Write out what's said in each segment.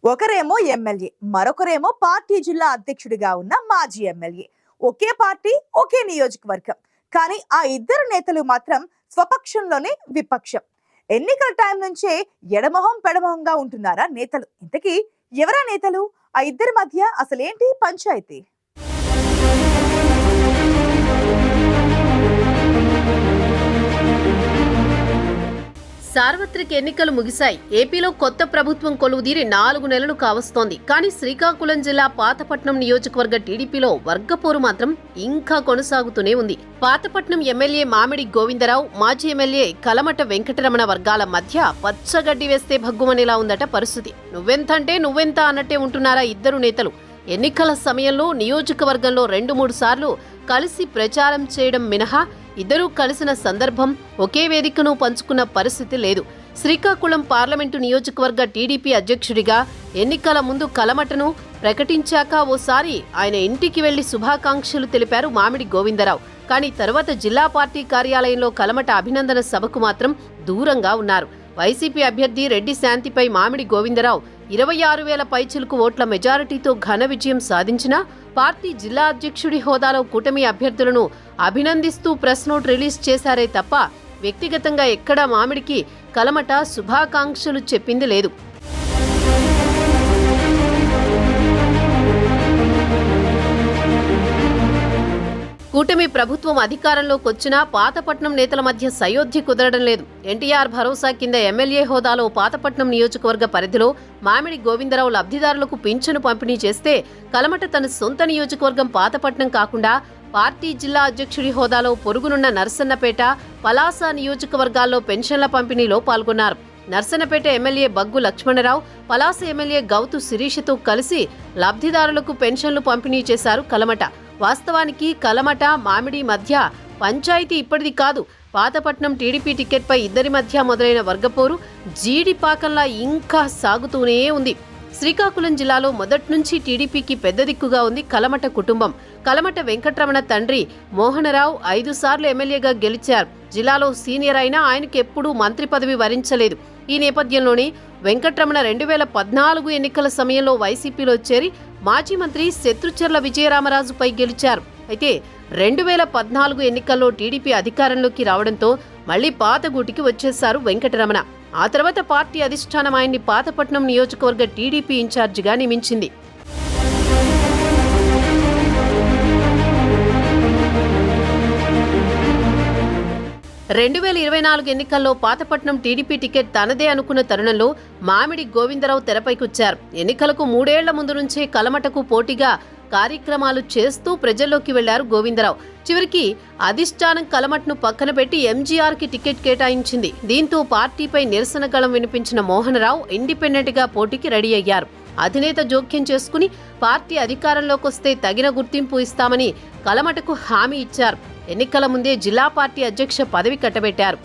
ఒకరేమో MLA, మరొకరేమో party జిల్లా అధ్యక్షుడిగా ఉన్న మాజీ ఎమ్మెల్యే. ఒకే పార్టీ, ఒకే నియోజకవర్గం. కానీ ఆ ఇద్దరు నేతలు మాత్రం స్వపక్షంలోనే విపక్షం. ఎన్నికల టైం నుంచే ఎడమొహం పెడమొహంగా ఉంటున్నారా నేతలు? ఇంతకీ ఎవరా నేతలు? ఆ ఇద్దరి మధ్య అసలేంటి పంచాయతీ? సార్వత్రిక ఎన్నికలు ముగిశాయి. ఏపీలో కొత్త ప్రభుత్వం కొలువుదీరి 4 నెలలు కావస్తోంది. కానీ శ్రీకాకుళం జిల్లా పాతపట్నం నియోజకవర్గ టీడీపీలో వర్గపోరు మాత్రం ఇంకా కొనసాగుతూనే ఉంది. పాతపట్నం ఎమ్మెల్యే మామిడి గోవిందరావు, మాజీ ఎమ్మెల్యే కలమట వెంకటరమణ వర్గాల మధ్య పచ్చగడ్డి వేస్తే భగ్గుమనేలా ఉందట పరిస్థితి. నువ్వెంతంటే నువ్వెంత అన్నట్టే ఉంటున్నారా ఇద్దరు నేతలు. ఎన్నికల సమయంలో నియోజకవర్గంలో 2-3 సార్లు కలిసి ప్రచారం చేయడం మినహా ఇద్దరూ కలిసిన సందర్భం, ఒకే వేదికను పంచుకున్న పరిస్థితి లేదు. శ్రీకాకుళం పార్లమెంటు నియోజకవర్గ టీడీపీ అధ్యక్షుడిగా ఎన్నికల ముందు కలమటను ప్రకటించాక ఓసారి ఆయన ఇంటికి వెళ్లి శుభాకాంక్షలు తెలిపారు మామిడి గోవిందరావు. కానీ తర్వాత జిల్లా పార్టీ కార్యాలయంలో కలమట అభినందన సభకు మాత్రం దూరంగా ఉన్నారు. వైసీపీ అభ్యర్థి రెడ్డి శాంతిపై మామిడి గోవిందరావు 26,000 పైచిలుకు ఓట్ల మెజారిటీతో ఘన విజయం సాధించినా పార్టీ జిల్లా అధ్యక్షుడి హోదాలో కూటమి అభ్యర్థులను అభినందిస్తూ ప్రెస్ నోట్ రిలీజ్ చేశారే తప్ప వ్యక్తిగతంగా ఎక్కడా మామిడికి కలమట శుభాకాంక్షలు చెప్పింది లేదు. కూటమి ప్రభుత్వం అధికారంలోకి వచ్చినా పాతపట్నం నేతల మధ్య సయోధ్య కుదరడం లేదు. ఎన్టీఆర్ భరోసా కింద ఎమ్మెల్యే హోదాలో పాతపట్నం నియోజకవర్గ పరిధిలో మామిడి గోవిందరావు లబ్ధిదారులకు పింఛను పంపిణీ చేస్తే కలమట తన సొంత నియోజకవర్గం పాతపట్నం కాకుండా పార్టీ జిల్లా అధ్యక్షుడి హోదాలో పొరుగునున్న నర్సన్నపేట, పలాస నియోజకవర్గాల్లో పెన్షన్ల పంపిణీలో పాల్గొన్నారు. నర్సన్నపేట ఎమ్మెల్యే బగ్గు లక్ష్మణరావు, పలాస ఎమ్మెల్యే గౌతు శిరీషతో కలిసి లబ్ధిదారులకు పెన్షన్లు పంపిణీ చేశారు కలమట. వాస్తవానికి కలమట మామిడి మధ్య పంచాయతీ ఇప్పటిది కాదు. పాతపట్నం టీడీపీ టికెట్పై ఇద్దరి మధ్య మొదలైన వర్గపోరు జీడిపాకంలా ఇంకా సాగుతూనే ఉంది. శ్రీకాకుళం జిల్లాలో మొదట్నుంచి టీడీపీకి పెద్ద దిక్కుగా ఉంది కలమట కుటుంబం. కలమట వెంకటరమణ తండ్రి మోహనరావు 5 సార్లు ఎమ్మెల్యేగా గెలిచారు. జిల్లాలో సీనియర్ అయినా ఆయనకు ఎప్పుడూ మంత్రి పదవి వరించలేదు. ఈ నేపథ్యంలోనే వెంకటరమణ 2014 ఎన్నికల సమయంలో వైసీపీలో చేరి మాజీ మంత్రి శత్రుచర్ల విజయరామరాజుపై గెలిచారు. అయితే 2014 ఎన్నికల్లో టీడీపీ అధికారంలోకి రావడంతో మళ్లీ పాతగూటికి వచ్చేశారు వెంకటరమణ. ఆ తర్వాత పార్టీ అధిష్టానం ఆయన్ని పాతపట్నం నియోజకవర్గ టీడీపీ ఇన్ఛార్జిగా నియమించింది. రెండు 2024 ఎన్నికల్లో పాతపట్నం టీడీపీ టికెట్ తనదే అనుకున్న తరుణంలో మామిడి గోవిందరావు తెరపైకొచ్చారు. ఎన్నికలకు 3 ఏళ్ల ముందు నుంచే కలమటకు పోటీగా కార్యక్రమాలు చేస్తూ ప్రజల్లోకి వెళ్లారు గోవిందరావు. చివరికి అధిష్టానం కలమట్ను పక్కన పెట్టి ఎంజీఆర్కి టికెట్ కేటాయించింది. దీంతో పార్టీపై నిరసన గళం వినిపించిన మోహనరావు ఇండిపెండెంట్ గా పోటీకి రెడీ అయ్యారు. అధినేత జోక్యం చేసుకుని పార్టీ అధికారంలోకి వస్తే తగిన గుర్తింపు ఇస్తామని కలమటకు హామీ ఇచ్చారు. ఎన్నికల ముందే జిల్లా పార్టీ అధ్యక్ష పదవి కట్టబెట్టారు.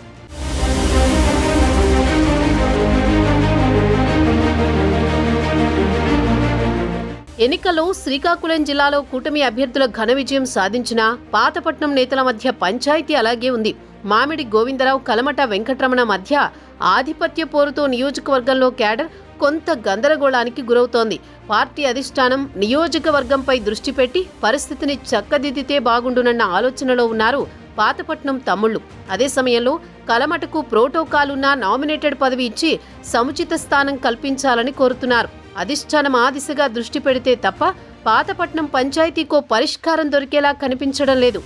ఎన్నికల్లో శ్రీకాకుళం జిల్లాలో కూటమి అభ్యర్థుల ఘన విజయం సాధించిన పాతపట్నం నేతల మధ్య పంచాయతీ అలాగే ఉంది. మామిడి గోవిందరావు, కలమట వెంకటరమణ మధ్య ఆధిపత్య పోరుతో నియోజకవర్గంలో క్యాడర్ కొంత గందరగోళానికి గురవుతోంది. పార్టీ అధిష్టానం నియోజకవర్గంపై దృష్టి పెట్టి పరిస్థితిని చక్కదిద్దితే బాగుండునన్న ఆలోచనలో ఉన్నారు పాతపట్నం తమ్ముళ్లు. అదే సమయంలో కలమటకు ప్రోటోకాలున్న నామినేటెడ్ పదవి ఇచ్చి సముచిత స్థానం కల్పించాలని కోరుతున్నారు. అధిష్టానం ఆ దిశగా దృష్టి పెడితే తప్ప పాతపట్నం పంచాయతీకో పరిష్కారం దొరికేలా కనిపించడం లేదు.